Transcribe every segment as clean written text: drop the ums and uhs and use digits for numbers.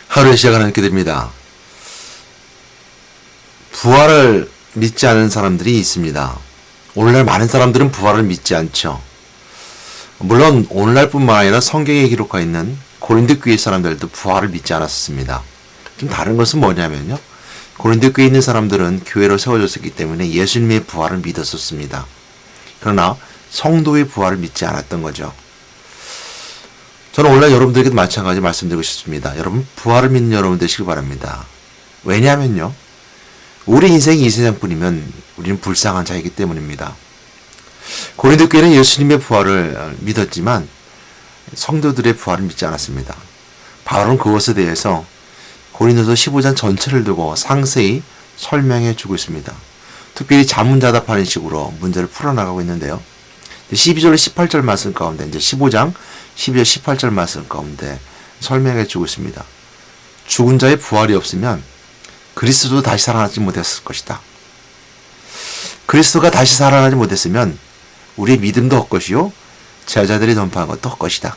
하루의 시작을 함께 됩니다. 부활을 믿지 않은 사람들이 있습니다. 오늘날 많은 사람들은 부활을 믿지 않죠. 물론 오늘날뿐만 아니라 성경에 기록하여 있는 고린도 교회 사람들도 부활을 믿지 않았습니다. 좀 다른 것은 뭐냐면요. 고린도 교회에 있는 사람들은 교회로 세워졌었기 때문에 예수님의 부활을 믿었었습니다. 그러나 성도의 부활을 믿지 않았던 거죠. 저는 오늘날 여러분들에게도 마찬가지 말씀드리고 싶습니다. 여러분 부활을 믿는 여러분 되시길 바랍니다. 왜냐하면요. 우리 인생이 이 세상뿐이면 우리는 불쌍한 자이기 때문입니다. 고린도 교회는 예수님의 부활을 믿었지만 성도들의 부활을 믿지 않았습니다. 바울은 그것에 대해서 고린도서 15장 전체를 두고 상세히 설명해 주고 있습니다. 특별히 자문자답하는 식으로 문제를 풀어나가고 있는데요. 12절 18절 말씀 가운데 이제 15장 12절 18절 말씀 가운데 설명해 주고 있습니다. 죽은 자의 부활이 없으면 그리스도도 다시 살아나지 못했을 것이다. 그리스도가 다시 살아나지 못했으면 우리의 믿음도 헛것이요 제자들이 전파한 것도 헛것이다.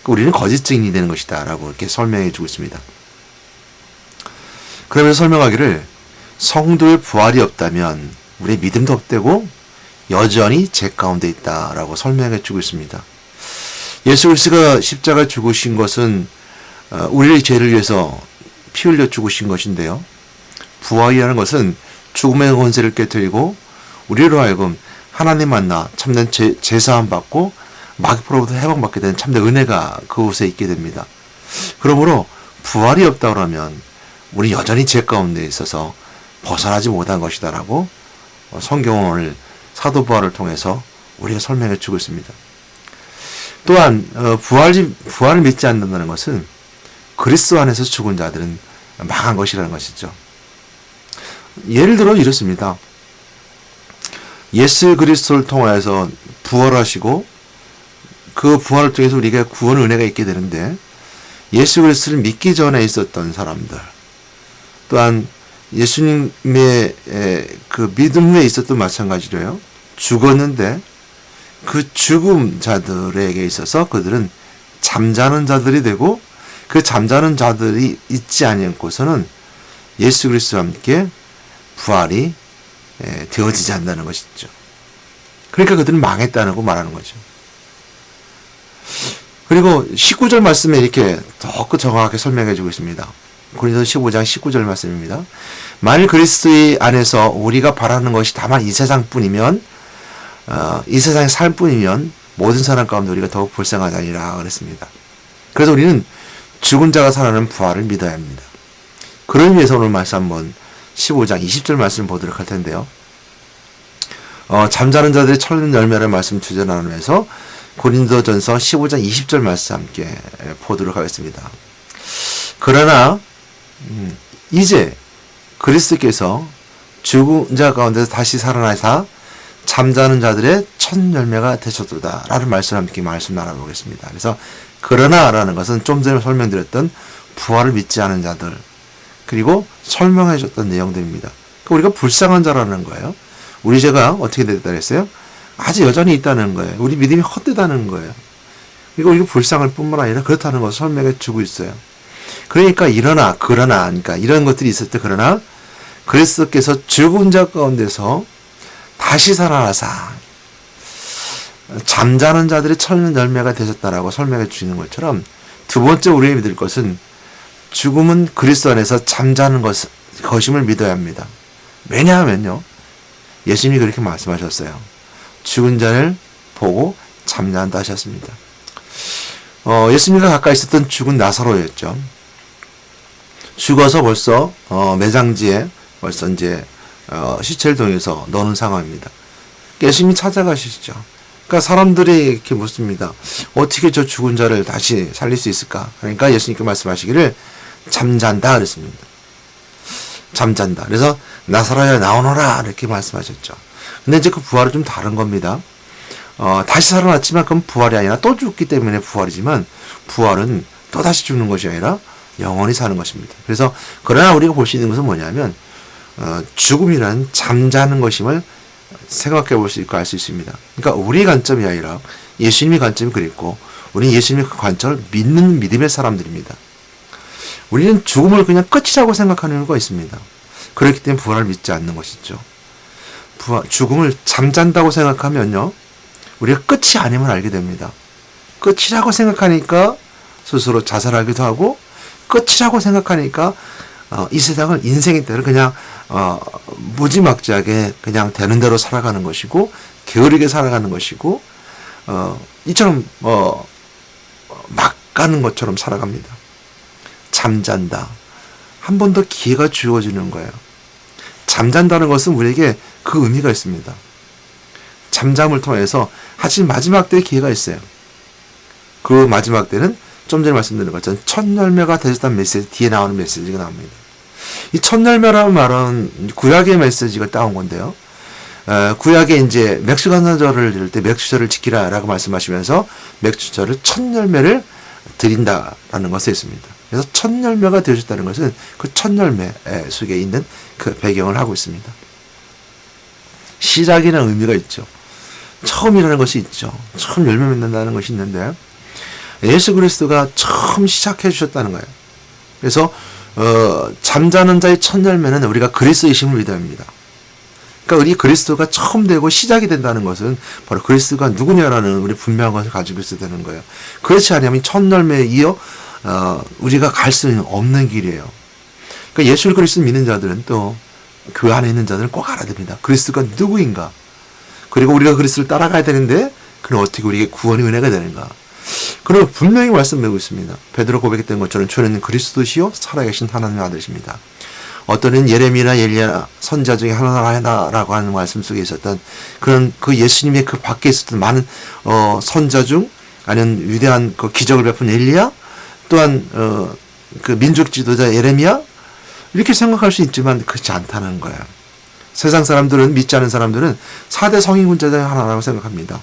우리는 거짓 증인이 되는 것이다 라고 이렇게 설명해 주고 있습니다. 그러면서 설명하기를 성도의 부활이 없다면 우리의 믿음도 헛되고 여전히 죄 가운데 있다라고 설명해 주고 있습니다. 예수 그리스도가 십자가에 죽으신 것은 우리의 죄를 위해서 피 흘려 죽으신 것인데요. 부활이라는 것은 죽음의 권세를 깨뜨리고 우리로 하여금 하나님 만나 참된 제사함 받고 마귀로부터 해방받게 되는 참된 은혜가 그곳에 있게 됩니다. 그러므로 부활이 없다 그러면 우리 여전히 죄 가운데 있어서 벗어나지 못한 것이다라고 성경을 사도 바울을 통해서 우리가 설명해 주고 있습니다. 또한 부활을 믿지 않는다는 것은 그리스도 안에서 죽은 자들은 망한 것이라는 것이죠. 예를 들어 이렇습니다. 예수 그리스도를 통하여서 부활하시고 그 부활을 통해서 우리가 구원 은혜가 있게 되는데 예수 그리스도를 믿기 전에 있었던 사람들 또한 예수님의 그 믿음 후에 있었던 마찬가지로요. 죽었는데 그 죽음 자들에게 있어서 그들은 잠자는 자들이 되고 그 잠자는 자들이 있지 않고서는 예수 그리스도와 함께 부활이 되어지지 않는다는 것이죠. 그러니까 그들은 망했다는 거 말하는 거죠. 그리고 19절 말씀에 이렇게 더 정확하게 설명해 주고 있습니다. 고린도서 15장 19절 말씀입니다. 만일 그리스도의 안에서 우리가 바라는 것이 다만 이 세상뿐이면 이 세상의 삶뿐이면 모든 사람 가운데 우리가 더욱 불쌍하다니라 그랬습니다. 그래서 우리는 죽은 자가 살아나는 부활을 믿어야 합니다. 그를 위해서 오늘 말씀 한번 15장 20절 말씀 보도록 할 텐데요. 잠자는 자들의 철든 열매를 말씀 주제 나누면서 고린도전서 15장 20절 말씀 함께 보도록 하겠습니다. 그러나 이제 그리스도께서 죽은 자 가운데서 다시 살아나사 잠자는 자들의 첫 열매가 되셨도다 라는 말씀 함께 말씀 나눠보겠습니다. 그래서 그러나라는 것은 좀 전에 설명드렸던 부활을 믿지 않은 자들 그리고 설명해 줬던 내용들입니다. 그러니까 우리가 불쌍한 자라는 거예요. 우리 죄가 어떻게 됐다 그랬어요? 아직 여전히 있다는 거예요. 우리 믿음이 헛되다는 거예요. 그러니까 우리가 불쌍할 뿐만 아니라 그렇다는 것을 설명해 주고 있어요. 그러니까 그러나 이런 것들이 있을 때 그러나 그리스도께서 죽은 자 가운데서 다시 살아나사 잠자는 자들의 첫 열매가 되셨다라고 설명해 주시는 것처럼 두 번째 우리가 믿을 것은 죽음은 그리스도 안에서 잠자는 것임을 믿어야 합니다. 왜냐하면요. 예수님이 그렇게 말씀하셨어요. 죽은 자를 보고 잠잠한다 하셨습니다. 예수님과 가까이 있었던 죽은 나사로였죠. 죽어서 벌써 매장지에 벌써 이제 시체를 통해서 넣는 상황입니다. 예수님이 찾아가시죠. 그러니까 사람들이 이렇게 묻습니다. 어떻게 저 죽은 자를 다시 살릴 수 있을까? 그러니까 예수님께 말씀하시기를 잠잔다 그랬습니다. 잠잔다. 그래서 나사로야 나오너라 이렇게 말씀하셨죠. 근데 이제 그 부활은 좀 다른 겁니다. 다시 살아났지만 그건 부활이 아니라 또 죽기 때문에 부활이지만 부활은 또 다시 죽는 것이 아니라 영원히 사는 것입니다. 그래서 그러나 우리가 볼 수 있는 것은 뭐냐면 죽음이란 잠자는 것임을 생각해 볼 수 있고 알 수 있습니다. 그러니까 우리의 관점이 아니라 예수님의 관점이 그랬고 우리는 예수님의 그 관점을 믿는 믿음의 사람들입니다. 우리는 죽음을 그냥 끝이라고 생각하는 경우가 있습니다. 그렇기 때문에 부활을 믿지 않는 것이죠. 죽음을 잠잔다고 생각하면요, 우리가 끝이 아님을 알게 됩니다. 끝이라고 생각하니까 스스로 자살하기도 하고, 끝이라고 생각하니까 이 세상을, 인생의 때를 그냥 무지막지하게 그냥 되는 대로 살아가는 것이고, 게으르게 살아가는 것이고, 이처럼 막 가는 것처럼 살아갑니다. 잠잔다. 한 번 더 기회가 주어지는 거예요. 잠잔다는 것은 우리에게 그 의미가 있습니다. 잠잠을 통해서 하신 마지막 때의 기회가 있어요. 그 마지막 때는 좀 전에 말씀드린 것처럼 첫 열매가 되셨다는 메시지, 뒤에 나오는 메시지가 나옵니다. 이 첫 열매라는 말은 구약의 메시지가 따온 건데요. 구약에 이제 맥수간절을 이럴 때 맥수절을 지키라라고 말씀하시면서 맥수절을 첫 열매를 드린다라는 것에 있습니다. 그래서 첫 열매가 되어졌다는 것은 그 첫 열매 속에 있는 그 배경을 하고 있습니다. 시작이라는 의미가 있죠. 처음이라는 것이 있죠. 처음 열매 맺는다는 것이 있는데, 예수 그리스도가 처음 시작해 주셨다는 거예요. 그래서 잠자는 자의 첫 열매는 우리가 그리스도이심을 믿어야 합니다. 그러니까 우리 그리스도가 처음 되고 시작이 된다는 것은 바로 그리스도가 누구냐라는 우리 분명한 것을 가지고 있어야 되는 거예요. 그렇지 않으면 첫 열매에 이어 우리가 갈 수 없는 길이에요. 그러니까 예수 그리스도 믿는 자들은, 또 교회 안에 있는 자들은 꼭 알아야 됩니다. 그리스도가 누구인가? 그리고 우리가 그리스도를 따라가야 되는데 그는 어떻게 우리에게 구원의 은혜가 되는가? 그럼 분명히 말씀드리고 있습니다. 베드로 고백했던 것처럼 주는 그리스도시요 살아계신 하나님의 아들이십니다. 어떤 이는 예레미야나 엘리야 선지자 중에 하나라고 하는 말씀 속에 있었던 그런 그 예수님의 그 밖에 있었던 많은 선지자 중, 아니면 위대한 그 기적을 베푼 엘리야, 또한 그 민족 지도자 예레미야, 이렇게 생각할 수 있지만 그렇지 않다는 거예요. 세상 사람들은, 믿지 않은 사람들은 4대 성인군자 중 하나라고 생각합니다.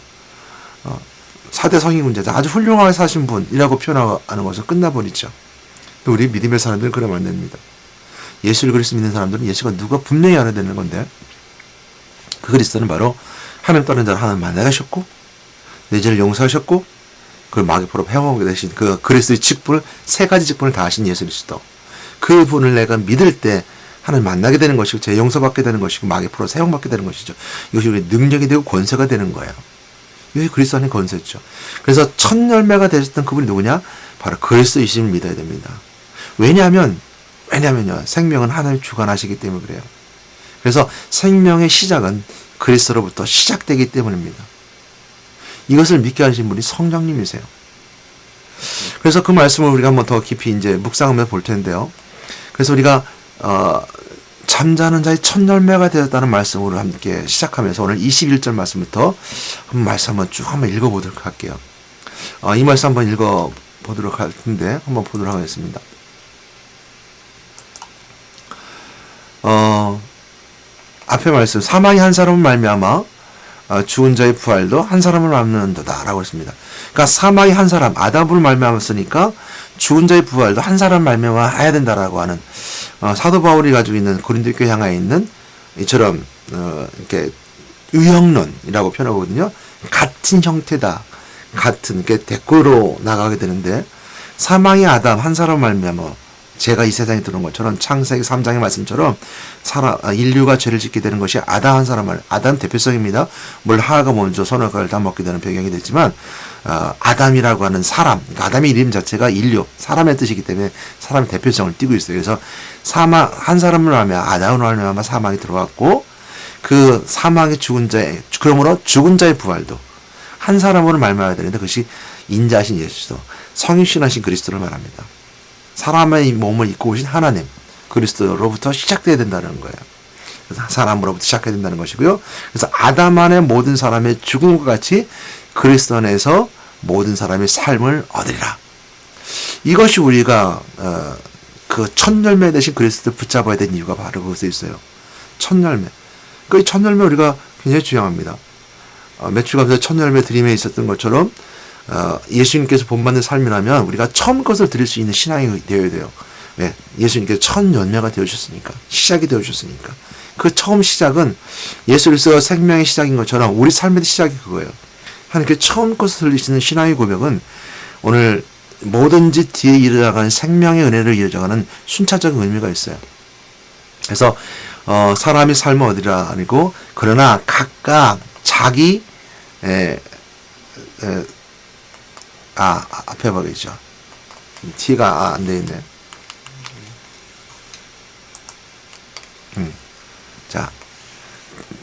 4대 성인군자, 아주 훌륭하게 사신 분이라고 표현하는 것은 끝나버리죠. 또 우리 믿음의 사람들은 그러면 안 됩니다. 예수를 그리스도 믿는 사람들은 예수가 누가 분명히 알아야 되는 건데, 그 그리스도는 바로 하나님 다른 자를 하나님 만나가셨고, 내 죄를 용서하셨고, 그 마귀포로 회복하게 되신 그 그리스도의 직분을, 3가지 직분을 다 하신 예수 그리스도, 그 분을 내가 믿을 때 하나님 만나게 되는 것이고, 죄 용서받게 되는 것이고, 마귀포로 사용받게 되는 것이죠. 이것이 우리 능력이 되고 권세가 되는 거예요. 이것이 그리스도 안의 권세죠. 그래서 첫 열매가 되셨던 그분이 누구냐? 바로 그리스도이심을 믿어야 됩니다. 왜냐면요, 생명은 하나님 주관하시기 때문에 그래요. 그래서 생명의 시작은 그리스도로부터 시작되기 때문입니다. 이것을 믿게 하신 분이 성령님이세요. 그래서 그 말씀을 우리가 한번 더 깊이 이제 묵상하면서 볼 텐데요. 그래서 우리가 잠자는 자의 첫 열매가 되었다는 말씀으로 함께 시작하면서 오늘 21절 말씀부터 한번 쭉 읽어보도록 할게요. 이 말씀 한번 읽어보도록 할 텐데 한번 보도록 하겠습니다. 앞에 말씀, 사망이 한 사람을 말미암아 죽은 자의 부활도 한 사람을 말미암는도다 라고 했습니다. 그러니까 사망이 한 사람, 아담을 말미암았으니까 죽은 자의 부활도 한 사람 말미암아 해야 된다라고 하는, 사도 바울이 가지고 있는 고린도 교회 향하에 있는 이처럼 이렇게 유형론이라고 표현하거든요. 같은 형태다, 같은 게 대꾸로 나가게 되는데, 사망이 아담 한 사람 말미암아 죄가 이 세상에 들어온 것처럼 창세기 3장의 말씀처럼 인류가 죄를 짓게 되는 것이 아담 한 사람을, 아담 대표성입니다. 물론 하와가 먼저 선악과를 다 먹게 되는 배경이 됐지만, 아담이라고 하는 사람, 그러니까 아담의 이름 자체가 인류, 사람의 뜻이기 때문에 사람의 대표성을 띠고 있어요. 그래서 사망 한 사람을 하면 아담으로 하면 사망이 들어왔고, 그 사망의 죽은 자의, 그러므로 죽은 자의 부활도 한 사람으로 말미암아야 되는데, 그것이 인자하신 예수도, 성육신하신 그리스도를 말합니다. 사람의 몸을 입고 오신 하나님 그리스도로부터 시작돼야 된다는 거예요. 그래서 사람으로부터 시작해야 된다는 것이고요. 그래서 아담 안에 모든 사람의 죽음과 같이 그리스도 안에서 모든 사람의 삶을 얻으리라. 이것이 우리가 그 첫 열매 되신 그리스도를 붙잡아야 되는 이유가 바로 그것에 있어요. 첫 열매. 그 첫 열매 우리가 굉장히 중요합니다. 매출감사 첫 열매 드림에 있었던 것처럼 예수님께서 본받는 삶이라면 우리가 처음 것을 드릴 수 있는 신앙이 되어야 돼요. 왜? 예수님께서 첫 열매가 되어주셨으니까, 시작이 되어주셨으니까. 그 처음 시작은 예수 그리스도가 생명의 시작인 것처럼 우리 삶의 시작이 그거예요. 하나님께 처음 것을 드릴 수 있는 신앙의 고백은 오늘 뭐든지 뒤에 이어져가는 생명의 은혜를 이어져가는 순차적인 의미가 있어요. 그래서 사람이 삶은 어디라 아니고 그러나 각각 자기 앞에 보겠죠. T가 안 돼 있네. 자,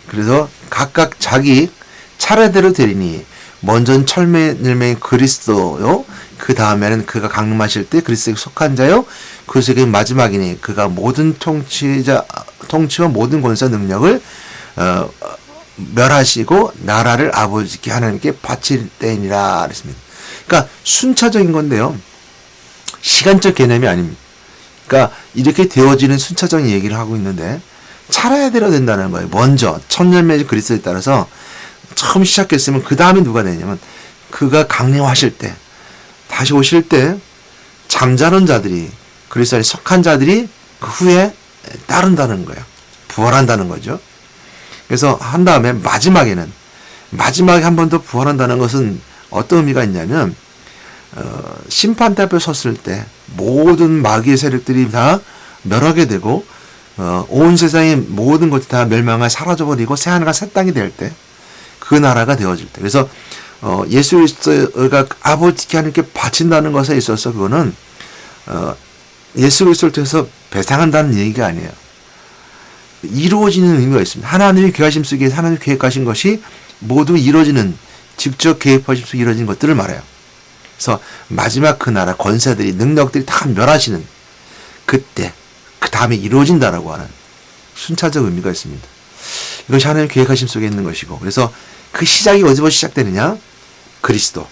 그래서 각각 자기 차례대로 되리니 먼저는 철면일매인 그리스도요. 그 다음에는 그가 강림하실 때 그리스도에 속한 자요. 그리스도의 마지막이니 그가 모든 통치와 모든 권세 능력을 멸하시고 나라를 아버지께 하나님께 바칠 때이니라 그랬습니다. 그러니까 순차적인 건데요. 시간적 개념이 아닙니다. 그러니까 이렇게 되어지는 순차적인 얘기를 하고 있는데 차례대로 된다는 거예요. 먼저 천년매의 그리스도에 따라서 처음 시작했으면 그 다음에 누가 되냐면 그가 강림하실 때 다시 오실 때 잠자는 자들이 그리스도에 속한 자들이 그 후에 따른다는 거예요. 부활한다는 거죠. 그래서 한 다음에 마지막에 한 번 더 부활한다는 것은 어떤 의미가 있냐면 심판대 앞에 섰을 때 모든 마귀의 세력들이 다 멸하게 되고 온 세상의 모든 것이 다 멸망하여 사라져버리고 새하늘과 새 땅이 될 때 그 나라가 되어질 때 그래서 예수 그리스도가 아버지께 하나님께 바친다는 것에 있어서 그거는 예수 그리스도를 통해서 배상한다는 얘기가 아니에요. 이루어지는 의미가 있습니다. 하나님의 계획하심 속에 하나님이 계획하신 것이 모두 이루어지는 직접 계획하심 속에 이루어진 것들을 말해요. 그래서 마지막 그 나라 권세들이 능력들이 다 멸하시는 그때 그 다음에 이루어진다라고 하는 순차적 의미가 있습니다. 이것이 하나님의 계획하심 속에 있는 것이고 그래서 그 시작이 어디서 시작되느냐? 그리스도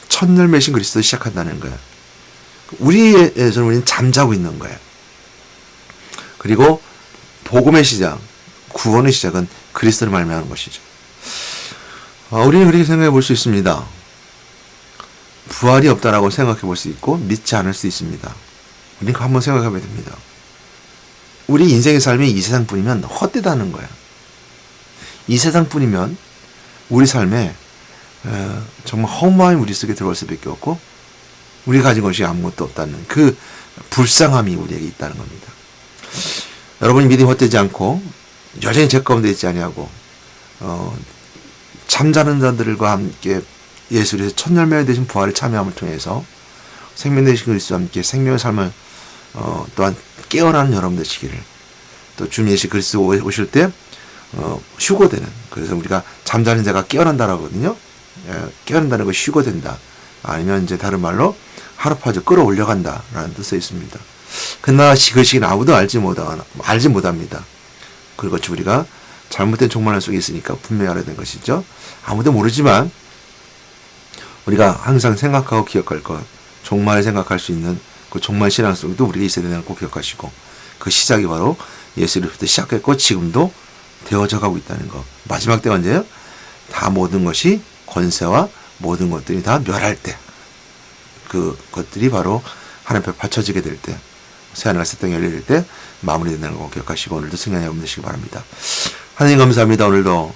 첫열매신 그리스도 시작한다는 거예요. 우리에서는 우리는 잠자고 있는 거예요. 그리고 복음의 시작, 구원의 시작은 그리스도를 말미암는 것이죠. 우리는 그렇게 생각해 볼 수 있습니다. 부활이 없다라고 생각해 볼 수 있고 믿지 않을 수 있습니다. 우리는 한번 생각해 봐야 됩니다. 우리 인생의 삶이 이 세상뿐이면 헛되다는 거야. 이 세상뿐이면 우리 삶에 정말 허무함이 우리 속에 들어올 수밖에 없고 우리가 가진 것이 아무것도 없다는 그 불쌍함이 우리에게 있다는 겁니다. 여러분이 믿음이 헛되지 않고 여전히 죄 가운데 있지 아니하고 잠자는 자들과 함께 예수 그리스도의 첫 열매가 되신 부활을 참여함을 통해서 생명 되신 그리스도와 함께 생명의 삶을 또한 깨어나는 여러분 되시기를 또 주님 예수 그리스도 오실 때 휴거되는 그래서 우리가 잠자는 자가 깨어난다라고 하거든요. 깨어난다는 것이 휴거된다. 아니면 이제 다른 말로 하루파주 끌어올려간다라는 뜻이 있습니다. 그러나 그 시기는 아무도 알지 못합니다. 그것이 우리가 잘못된 종말 속에 있으니까 분명히 알아야 되는 것이죠. 아무도 모르지만 우리가 항상 생각하고 기억할 것, 종말을 생각할 수 있는 그 종말 신앙 속에도 우리가 있어야 되는 걸 꼭 기억하시고 그 시작이 바로 예수 그리스도부터 시작했고 지금도 되어져 가고 있다는 것. 마지막 때가 언제예요? 다 모든 것이 권세와 모든 것들이 다 멸할 때 그것들이 바로 하나님 앞에 바쳐지게 될 때 새하늘과 새 땅이 열릴 때 마무리된다는 거 기억하시고 오늘도 승리하는 여러분 되시기 바랍니다. 하나님 감사합니다. 오늘도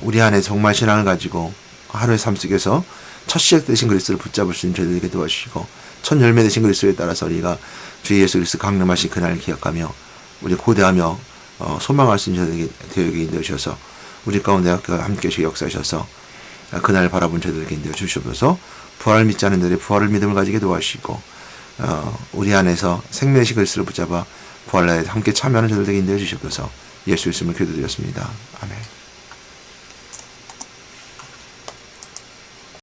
우리 안에 정말 신앙을 가지고 하루의 삶 속에서 첫 시작 되신 그리스도를 붙잡을 수 있는 저희들에게 도와주시고 첫 열매 되신 그리스도에 따라서 우리가 주 예수 그리스도 강림하신 그날을 기억하며 우리 고대하며 소망할 수 있는 저희들에게 인도해 주셔서 우리 가운데 함께 역사하셔서 그날을 바라본 저희들에게 인도해 주시옵소서. 부활을 믿지 않는 자들의 부활을 믿음을 가지게 도와주시고 우리 안에서 생명의 그리스도를 붙잡아 부활에 함께 참여하는 저희들에게 인도해 주시옵소서. 예수 이름으로 기도드렸습니다. 아멘.